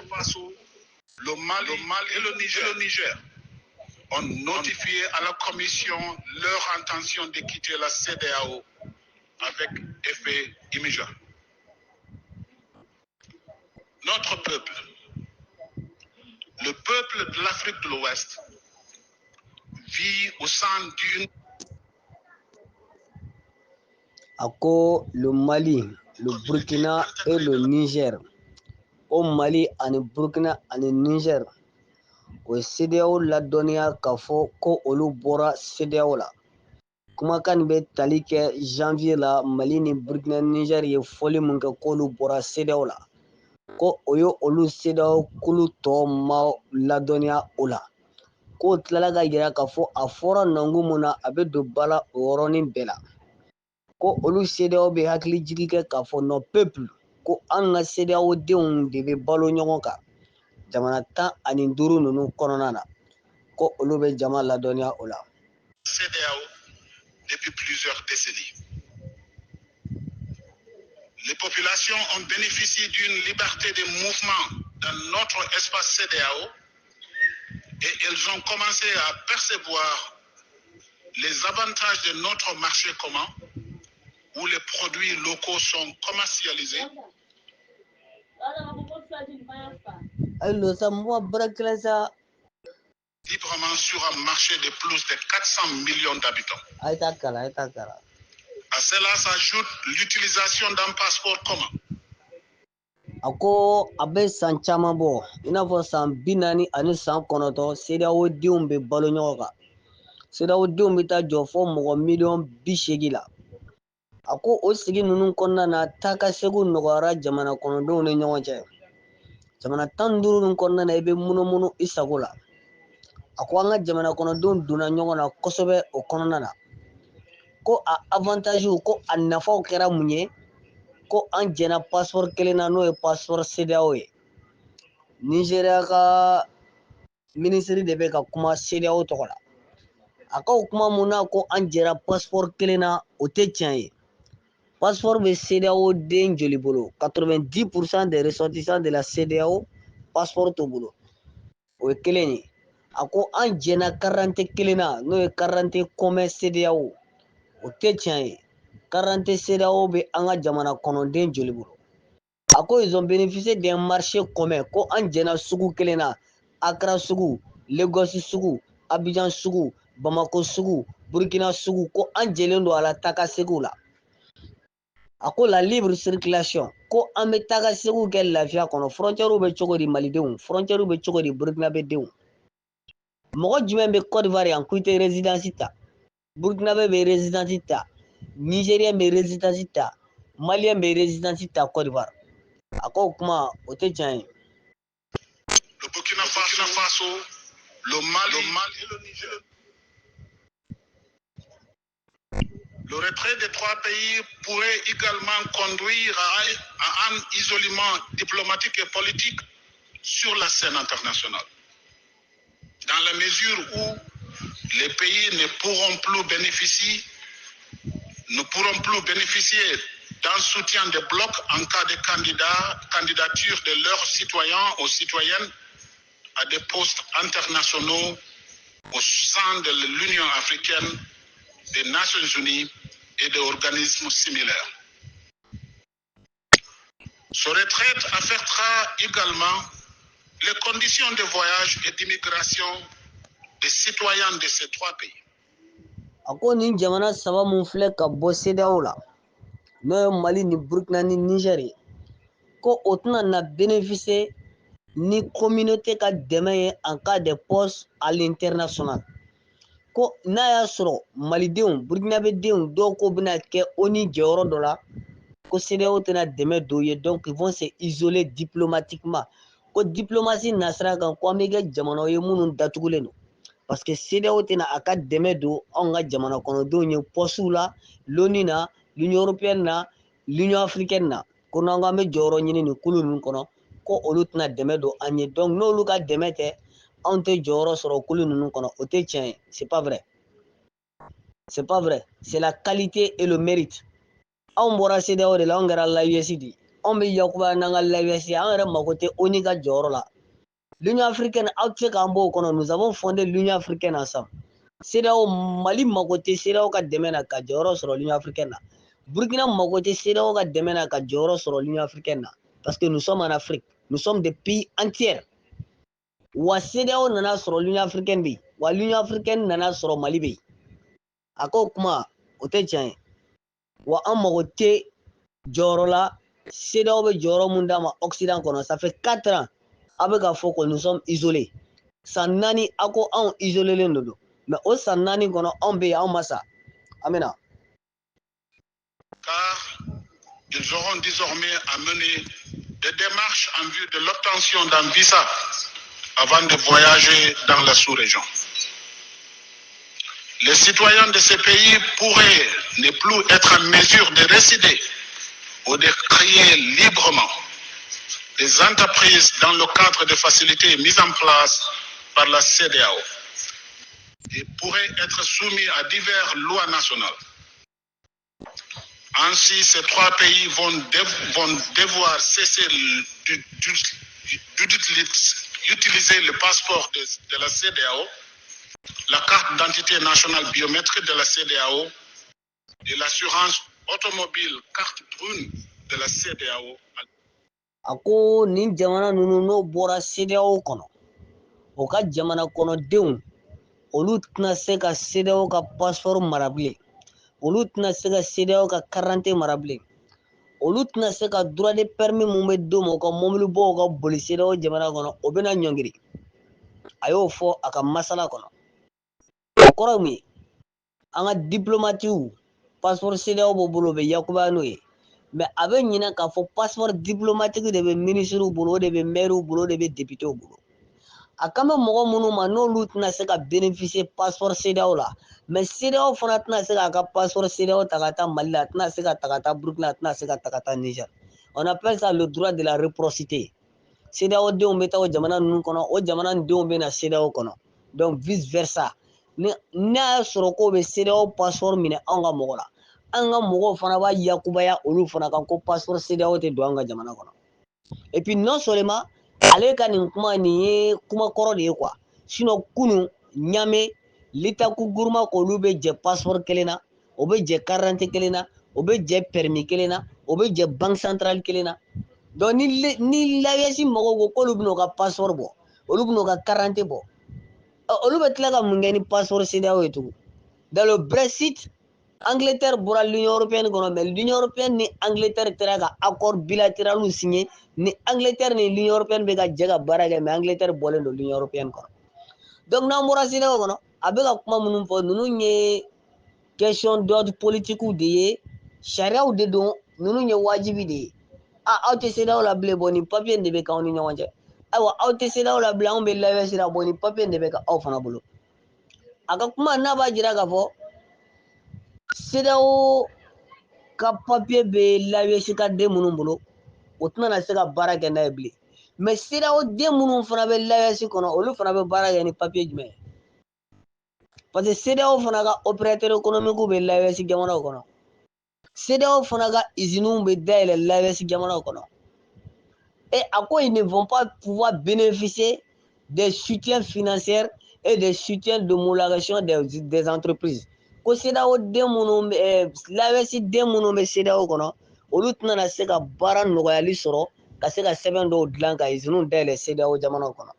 Faso, le Mali et le Niger ont notifié à la Commission leur intention de quitter la CEDEAO avec effet immédiat. Notre peuple, le peuple de l'Afrique de l'Ouest, vit au sein d'une... Le Mali, le Burkina et le Niger. Au Mali, en Burkina, en Niger. O CEDEAO la dɔnniya k'a fɔ ko olu bɔra CEDEAO la. Kumakan bɛ tali kɛ janvier la Mali ni Burkina Niger ye fɔli mun kɛ k'olu bɔra CEDEAO la. Ko o ye olu CEDEAO kulu tɔ ma ladɔnniya o la. K'o tilala ka yira k'a fɔ a fɔra nangu mun na a bɛ don ba la o yɔrɔnin bɛɛ la. Ko olu CEDEAO bɛ hakili jigi kɛ k'a fɔ nos peuples ko an ka CEDEAO denw de bɛ balo ɲɔgɔn kan. Jamana 15 ninnu kɔnɔna na ko olu bɛ jama ladɔnniya o la. CEDEAO depuis plusieurs décennies. Les populations ont bénéficié d'une liberté de mouvement dans notre espace CEDEAO et elles ont commencé à percevoir les avantages de notre marché commun où les produits locaux sont commercialisés. Librement sur un marché de plus de 400 millions d'habitants. À cela s'ajoute l'utilisation d'un passeport commun. Ako abe san caman bɔ I n'a fɔ san 40 ani san 9 CEDEAO denw bɛ balo ɲɔgɔn kan. CEDEAO denw bɛ taa jɔ fɔ mɔgɔ miliyɔn 80 la. A ko o sigi ninnu kɔnɔna na taa ka segu nɔgɔyara jamana kɔnɔdenw ni ɲɔgɔn cɛ. Jamana 15 ninnu kɔnɔna na I bɛ munumunu I sago la. A ko an ka jamana kɔnɔdenw donna ɲɔgɔn na kosɛbɛ o kɔnɔna na. Ko a avantage ko a nafaw kɛra mun ye ko an jɛna passeport kelen na n'o ye passeport CEDEAO ye. Nigeria ka ministre de bɛ ka kuma CEDEAO tɔgɔ la. A ka o kuma mun na ko an jɛra passeport kelen na o tɛ tiɲɛ ye. Passeport bɛ CEDEAO den joli bolo 90% des ressortissants de la CEDEAO passeport t'u bolo. O ye kelen ye. A ko an jɛna carte kelen na n'o ye carte commun CEDEAO o tɛ tiɲɛ ye. Carte CEDEAO bɛ an ka jamana kɔnɔden joli bolo. A ko ils ont bénéficié d'un marché commun ko an jɛna sugu kelen na. Accra sugu, Lagos sugu, Abidjan sugu, Bamako sugu, Burkina sugu ko an jɛlen don a la taa ka segu la. A ko la libre circulation ko an bɛ taa ka segu kɛ lafiya kɔnɔ. Frontière bɛ cogo di Malidenw, frontière bɛ cogo di Burkinabé denw. Mɔgɔ jumɛn bɛ Côte d'Ivoire yan k'u tɛ résidence ta. Burkinabé bɛ résidence ta. Nigérien bɛ résidence ta. Malien bɛ résidence ta Côte d'Ivoire. A ko kuma o tɛ tiɲɛ ye. Le Burkina Faso, le Mali et le Niger. Le retrait des trois pays pourrait également conduire à un isolement diplomatique et politique sur la scène internationale. Dans la mesure où les pays ne pourront plus bénéficier d'un soutien de bloc en cas de candidature de leurs citoyens ou citoyennes à des postes internationaux au sein de l'Union africaine, des Nations unies et des organismes similaires. Ce retrait affectera également les conditions de voyage et d'immigration des citoyens de ces trois pays. A ko nin jamana saba mun filɛ ka bɔ CEDEAO la n'o ye Mali ni Burkina ni Niger ye ko o tɛna na bénéficier ni communauté ka dɛmɛ ye en cas de poste à l'international. Ko n'a y'a sɔrɔ Malidenw, Burkinabé denw dɔw ko bɛna kɛ ONU jɔyɔrɔ dɔ la ko CEDEAO tɛna dɛmɛ don ye donc ils vont se isoler diplomatiquement. Ko diplomatie nasira kan ko an bɛ kɛ jamanaw ye minnu datugulen don. Parce que CEDEAO tɛna a ka dɛmɛ don anw ka jamana kɔnɔdenw ye poste la, l'ONU na, l'Union européenne na, l'Union africaine na. Ko n'an ko an bɛ jɔyɔrɔ ɲini nin kulu ninnu kɔnɔ ko olu tɛna dɛmɛ don an ye. Donc n'olu ka dɛmɛ tɛ anw tɛ jɔyɔrɔ sɔrɔ kulu ninnu kɔnɔ o tɛ tiɲɛ ye. C'est pas vrai. C'est la qualité et le mérite. Anw bɔra CEDEAO de la anw kɛra l'AES de ye. on bɛ yakuba n'an ka l'AES an yɛrɛ mako tɛ ONU ka jɔyɔrɔ la. L'Union africaine aw tɛ se k'an bɔ o kɔnɔ. Nous avons fondé l'Union africaine ensemble. CEDEAO Mali mako tɛ CEDEAO ka dɛmɛ na ka jɔyɔrɔ sɔrɔ l'Union africaine na. Burkina mako tɛ CEDEAO ka dɛmɛ na ka jɔyɔrɔ sɔrɔ l'Union africaine na. Parce que nous sommes en Afrique. Nous sommes des pays entiers. Wa CEDEAO nana sɔrɔ l'Union africaine bɛ yen. Wa l'Union africaine nana sɔrɔ Mali bɛ yen. A ko kuma o tɛ tiɲɛ ye. Wa an mako tɛ jɔyɔrɔ la. CEDEAO bɛ jɔyɔrɔ mun d'a ma Occident kɔnɔ. Ça fait 4 ans a bɛ ka fɔ ko nous sommes isolés. San 4 a ko anw isolés de don. Mais au san 4 kɔnɔ anw bɛ yen anw ma sa. Amina. Car ils auront désormais à mener des démarches en vue de l'obtention d'un visa avant de voyager dans la sous-région. Les citoyens de ces pays pourraient ne plus être en mesure de résider ou de créer librement des entreprises dans le cadre des facilités mises en place par la CEDEAO et pourraient être soumis à diverses lois nationales. Ainsi, ces 3 pays vont devoir cesser d'utiliser le passeport de la CEDEAO, la carte d'identité nationale biométrique de la CEDEAO et l'assurance automobile carte brune de la CEDEAO. Ako nin jamana nunu n'o bɔra CEDEAO kɔnɔ o ka jamana kɔnɔdenw olu tɛna se ka CEDEAO ka passeport mara bilen. Olu tɛna se ka CEDEAO ka carte mara bilen. Olu tɛna se ka droit de permis mun bɛ d'u ma u ka mobili bɔ u ka boli CEDEAO jamana kɔnɔ o bɛna ɲɔngiri. A y'o fɔ a ka masala kɔnɔ. O kɔrɔ mun ye an ka diplomatiw passeport CEDEAO b'o bolo o bɛ yakubaya n'o ye. Mais a bɛ ɲinɛ k'a fɔ passeport diplomatique de bɛ ministres bolo, o de bɛ maires bolo, o de bɛ députés bolo. A kan bɛ mɔgɔ minnu ma n'olu tɛna se ka bénéficier passeport CEDEAO la. Mais CEDEAO fana tɛna se k'a ka passeport CEDEAO ta ka taa Mali la, a tɛna se ka ta ka taa Burkina, a tɛna se ka ta ka taa Niger. On appelle ça le droit de la réciprocité. CEDEAO denw bɛ taa o jamana ninnu kɔnɔ, o jamana denw bɛ na CEDEAO kɔnɔ. Donc vice versa. N'a y'a sɔrɔ k'o bɛ CEDEAO passeport minɛ anw ka mɔgɔ la, an ka mɔgɔw fana b'a yakubaya olu fana kan ko passeport CEDEAO tɛ don an ka jamana kɔnɔ. Et puis non seulement ale ka nin kuma nin ye kuma kɔrɔ de ye quoi. Sinon kunun Ɲame l'Itaku Gourma k'olu bɛ jɛ passeport kelen na, o bɛ jɛ carte kelen na, o bɛ jɛ permis kelen na, o bɛ jɛ banque centrale kelen na. Donc ni l'AES mɔgɔw ko k'olu bɛna u ka passeport bɔ, olu bɛna u ka carte bɔ, olu bɛ tila ka mun kɛ ni passeport CEDEAO ye tugun. Dans le Brexit, Angleterre bɔra l'Union européenne kɔnɔ, mais l'Union européenne ni Angleterre taara ka accord bilatéral signé, ni Angleterre ni l'Union européenne bɛ ka jɛ ka baara kɛ, mais Angleterre bɔlen don l'Union européenne kɔnɔ. Donc n'an bɔra CEDEAO kɔnɔ, a bɛ ka kuma minnu fɔ ninnu ye question d'ordre politique de ye, sariyaw de don, ninnu ye wajibi de ye. Aw tɛ CEDEAO la bilen, bon nin papier de bɛ k'aw ni ɲɔgɔn cɛ. Ayiwa aw tɛ CEDEAO la bilen, anw bɛ l'AES la, bon nin papier de bɛ k'aw fana bolo. A ka kuma n'a b'a jira k'a fɔ CEDEAO ka papier bɛ l'AES ka den minnu bolo, o tɛna na se ka baara kɛ n'a ye bilen. Mais CEDEAO den minnu fana bɛ l'AES kɔnɔ, olu fana bɛ baara kɛ ni papier jumɛn ye? Parce que CEDEAO fana ka opérateur économique bɛ l'AES jamanaw kɔnɔ. CEDEAO fana ka usines bɛ dayɛlɛ l'AES jamanaw kɔnɔ. Et à quoi ils ne vont pas pouvoir bénéficier des soutiens financiers et des soutiens d'homologation des entreprises. Ko CEDEAO den minnu l'AES den minnu bɛ CEDEAO kɔnɔ, olu tɛna na se ka baara nɔgɔyali sɔrɔ ka se ka sɛbɛn dɔw dilan ka usines dayɛlɛ CEDEAO jamanaw kɔnɔ.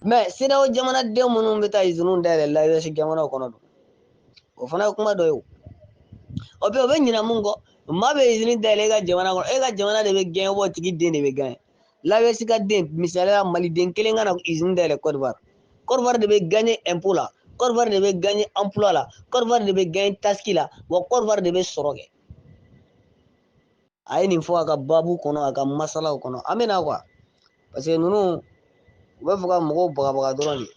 Mais CEDEAO jamana den minnu bɛ taa usines dayɛlɛ l'AES jamanaw kɔnɔ, o fana ye kuma dɔ ye o. O bɛ ɲinɛ mun kɔ, maa bɛ usine dayɛlɛ e ka jamana kɔnɔ, e ka jamana de bɛ gagné, o tigi den de bɛ gagné. L'AES ka den misaliya Maliden kelen ka na usine dayɛlɛ Côte d'Ivoire. Côte d'Ivoire de bɛ gagné impôt la, Côte d'Ivoire de bɛ gagné emploi la, Côte d'Ivoire de bɛ gagné taxe la, wa Côte d'Ivoire de bɛ sɔrɔ kɛ. A ye nin fɔ a ka babu kɔnɔ, a ka masalaw kɔnɔ. An bɛ na quoi, parce que ninnu u bɛ fɛ ka mɔgɔw bagabaga dɔrɔn de.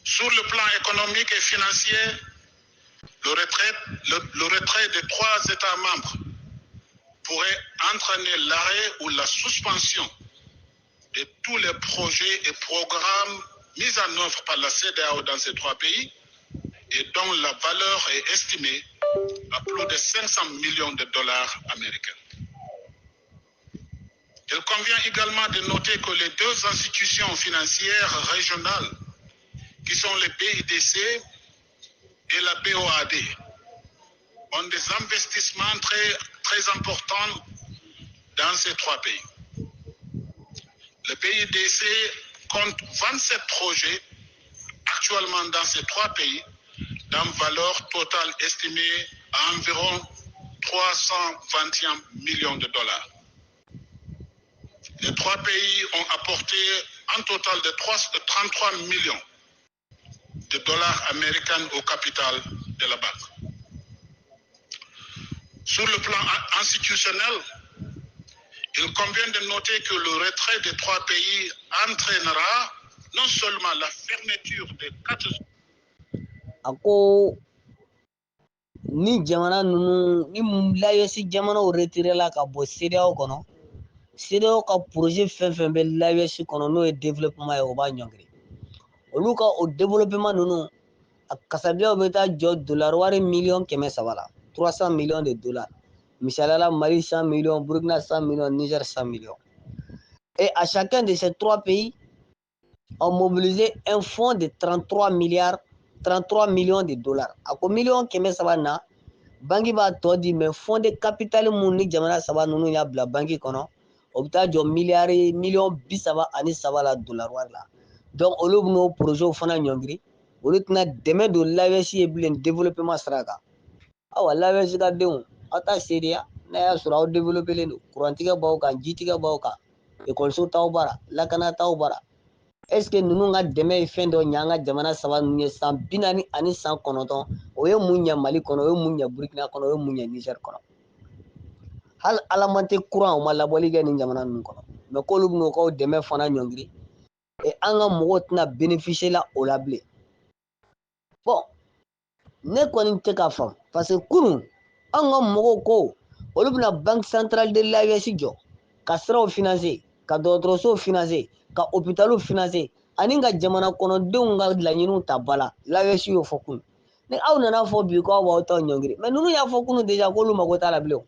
Sur le plan économique et financier, le retrait des 3 États membres pourrait entraîner l'arrêt ou la suspension de tous les projets et programmes mis en œuvre par la CEDEAO dans ces 3 pays et dont la valeur est estimée à plus de 500 millions de dollars américains. Il convient également de noter que les deux institutions financières régionales, qui sont le BIDC et la BOAD, ont des investissements très importants dans ces trois pays. Le BIDC compte 27 projets actuellement dans ces trois pays, d'une valeur totale estimée à environ 321 millions de dollars. Les trois pays ont apporté un total de 33 millions de dollars américains au capital de la banque. Sur le plan institutionnel, il convient de noter que le retrait des trois pays entraînera non seulement la fermeture des 4... Ako ni jamana nunu ni layesi jamana o retiré la ka bo CEDEAO kono CEDEAO ka projet fɛn bɛ layesi kono n'o ye développement ye o b'a ɲɔngiri olu ka o développement nunu a kasabiyaw bɛ taa jɔ dollar wari miliyɔn 300 la 300 millions de dollars misalala Mali 100 millions, Burkina 100 millions, Niger 100 millions. Et à chacun de ces trois pays ont mobilisé un fonds de 33 millions de dollars. Ako million 300 na banki b'a tɔ di mais fonds de capital mun ni jamana saba nunu y'a bila banki kɔnɔ o bɛ taa jɔ million 33 la dollar wari la. Donc olu b'o projet fana ɲɔngiri olu tɛna dɛmɛ don l'AES ye bilen développement sira kan. Awa l'AES ka denw aw ta seereya n'a y'a sɔrɔ aw développelen don kurantigɛ b'aw kan jitigɛ b'aw kan ekɔliso t'aw bara lakana t'aw bara est ce que ninnu ka dɛmɛ ye fɛn dɔ ɲɛ an ka jamana saba ninnu ye san 40 ani san 9 o ye mun ɲɛ Mali kɔnɔ o ye mun ɲɛ Burkina kɔnɔ o ye mun ɲɛ Niger kɔnɔ hali alaman tɛ kuran o ma labɔli kɛ nin jamana ninnu kɔnɔ mais k'olu bɛn'o k'aw dɛmɛ fana ɲɔngiri an ka mɔgɔw tɛna bénéficier la o la bilen bon ne kɔni tɛ k'a faamu parce que kunun an ka mɔgɔw ko olu bɛna banque centrale de l'AES jɔ ka siraw financer ka dɔgɔtɔrɔsow financer ka hôpitaux financer ani ka jamana kɔnɔdenw ka laɲiniw ta ba la l'AES y'o fɔ kunun ni aw nana fɔ bi ko aw b'aw ta ɲɔngiri mais ninnu y'a fɔ kunun déjà k'olu mago t'a la bilen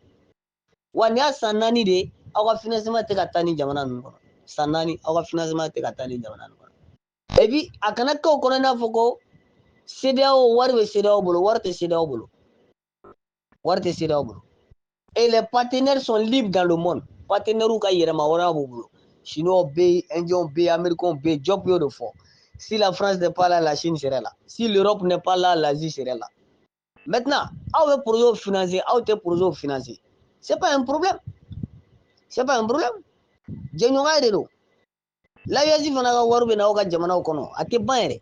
wa nin y'a san 4 de ye aw ka financement tɛ ka taa ni jamana ninnu kɔnɔ san 4 aw ka financement tɛ ka taa ni jamana ninnu kɔnɔ et puis a kana kɛ o kɔnɔ i n'a fɔ ko CEDEAO wari bɛ CEDEAO bolo wari tɛ CEDEAO bolo wari tɛ CEDEAO bolo et les partenaires sont libres dans le monde partenaires ka yɛrɛma wɛrɛ b'u bolo chinois bɛ yen indiens bɛ yen américains bɛ yen job y'o de fɔ si la France n'est pas là la Chine serait là si l'Europe n'est pas là l'Asie serait là maintenant aw bɛ projet financer aw tɛ projet financer c'est pas un problème jɛɲɔgɔnya de don l'AES fana ka wari bɛ na aw ka jamanaw kɔnɔ a tɛ ban yɛrɛ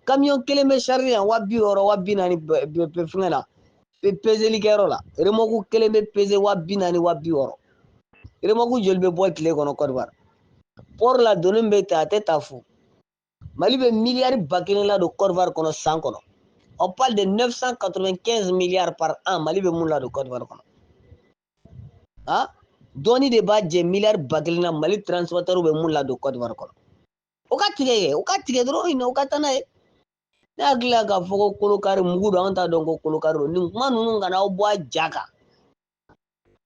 camion kelen bɛ charger yan 200 240 fɛngɛ na pezelikɛyɔrɔ la remorque kelen bɛ peser 240 260 remorque joli bɛ bɔ tile kɔnɔ Côte d'Ivoire port la donni bɛ ta a tɛ taa fu Mali bɛ miliyari 1000 la don Côte d'Ivoire kɔnɔ san kɔnɔ on parle de 995 milliards par an Mali bɛ mun la don Côte d'Ivoire kɔnɔ ah dɔɔni de b'a jɛ miliyari 1000 na Mali transporteur bɛ mun la don Côte d'Ivoire kɔnɔ o ka tigɛ dɔrɔn o ka taa n'a ye ne hakili la k'a fɔ ko kolokari mugu don an t'a dɔn ko kolokari don nin kuma ninnu kana aw bɔ a ja kan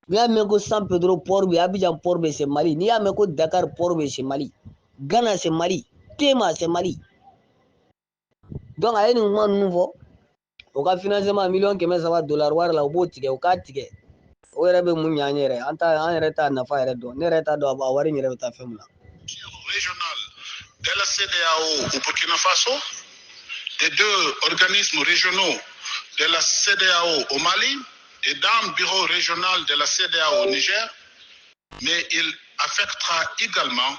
n'i y'a mɛn ko San Pedro port bɛ Abidjan port bɛ c'est Mali n'i y'a mɛn ko Dakar port bɛ c'est Mali Ghana c'est Mali Tema c'est Mali donc a ye nin kuma ninnu fɔ o ka financement million 300 dollars wari la o b'o tigɛ o k'a tigɛ o yɛrɛ bɛ mun ɲɛ an yɛrɛ an yɛrɛ t'a nafa yɛrɛ dɔn ne yɛrɛ t'a dɔn a wari in yɛrɛ bɛ taa fɛn min na. Régional de la CEDEAO au Burkina Faso, des deux organismes régionaux de la CEDEAO au Mali et d'un bureau régional de la CEDEAO au Niger, mais il affectera également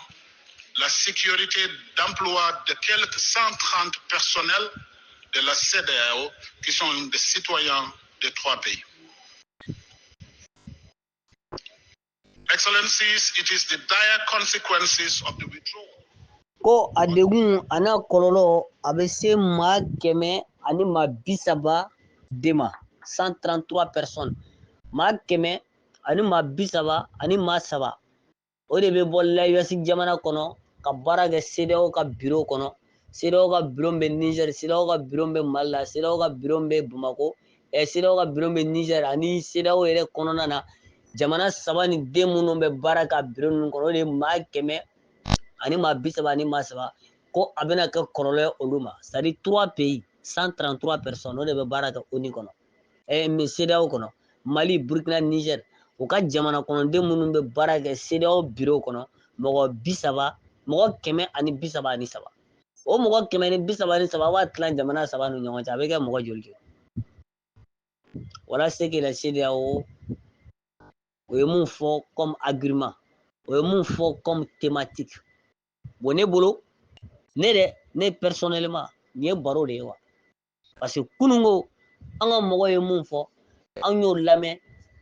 la sécurité d'emploi de quelques 130 personnels de la CEDEAO qui sont des citoyens des trois pays. Excellencies, it is the dire consequences of the withdrawal. Ko a degun a n'a kɔlɔlɔ a bɛ se maa 100 ani maa 30 de ma 133 personnes maa 100 ani maa 30 ani maa 3 o de bɛ bɔ l'AES jamana kɔnɔ ka baara kɛ CEDEAO ka bureau kɔnɔ CEDEAO ka bureau bɛ Niger CEDEAO ka bureau bɛ Mali la CEDEAO ka bureau bɛ Bamako CEDEAO ka bureau bɛ Niger ani CEDEAO yɛrɛ kɔnɔna na jamana 3 ni den minnu bɛ baara ka bureau ninnu kɔnɔ o de ye maa 100 ani maa 30 ani maa 3 ko a bɛna kɛ kɔlɔlɔ ye olu ma c'est à dire 3 pays 133 personnes o de bɛ baara kɛ ONU kɔnɔ mais CEDEAO kɔnɔ Mali Burkina Niger u ka jamana kɔnɔden minnu bɛ baara kɛ CEDEAO bureau kɔnɔ mɔgɔ 30 mɔgɔ 100 ani 33 ani 3 o mɔgɔ 100 ni 33 ani 3 b'a tilan jamana 3 ni ɲɔgɔn cɛ a bɛ kɛ mɔgɔ joli voilà ce que la CEDEAO o ye mun fɔ comme argument o ye mun fɔ comme thématique bon ne bolo ne personnellement nin ye baro de ye wa parce que kunungo an ka mɔgɔ ye mun fɔ an y'o lamɛn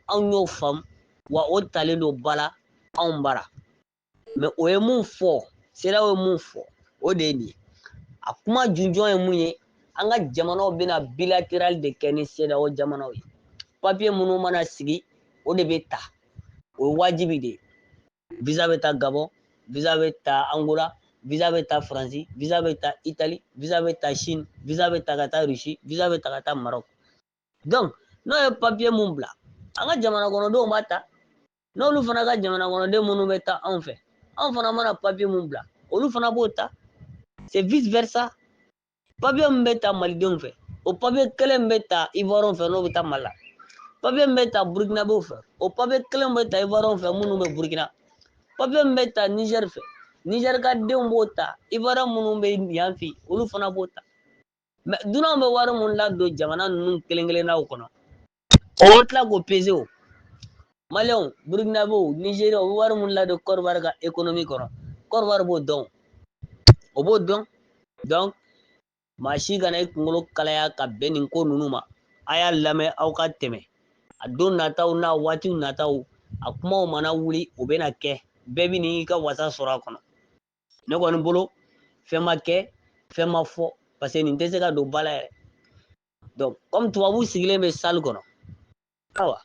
an y'o faamu wa o talen don ba la anw bara mais o ye mun fɔ CEDEAO ye mun fɔ o de ye nin ye a kuma junjɔn ye mun ye an ka jamanaw bɛna bilatéral de kɛ ni CEDEAO jamanaw ye papier minnu mana sigi o de bɛ ta o ye wajibi de ye visa bɛ taa Gabon visa bɛ taa Angola visa bɛ taa Faransi visa bɛ taa Italie visa bɛ taa Chine visa bɛ taa ka taa Russie visa bɛ taa ka taa Maroc donc n'o ye papier mun bila an ka jamana kɔnɔdenw b'a ta n'olu fana ka jamana kɔnɔden minnu bɛ taa anw fɛ anw fana mana papier mun bila olu fana b'o ta c'est vice versa papier min bɛ ta malidenw fɛ o papier kelen min bɛ ta Ivoirien fɛ n'o bɛ taa Mali la papier min bɛ ta Burkinabéw fɛ o papier kelen bɛ ta Ivoirien fɛ minnu bɛ Burkina papier min bɛ ta Niger fɛ Niger ka denw b'o ta Ivoirien minnu bɛ yan fɛ olu fana b'o ta mais dunan bɛ wari mun ladon jamana ninnu kelen-kelennaw kɔnɔ o tila k'o peser o Maliens Burkinabéw Nigériens o bɛ wari mun ladon Côte d'Ivoire ka économie kɔnɔ Côte d'Ivoire b'o dɔn o b'o dɔn donc maa si kana i kunkolo kalaya ka bɛn nin ko ninnu ma a y'a lamɛn aw ka tɛmɛ a don nataw n'a waatiw nataw a kumaw mana wuli o bɛna kɛ bɛɛ bɛ n'i ka wasa sɔrɔ a kɔnɔ ne kɔni bolo fɛn ma kɛ fɛn ma fɔ parce que nin tɛ se ka don ba la yɛrɛ donc comme tubabuw sigilen bɛ salle kɔnɔ awa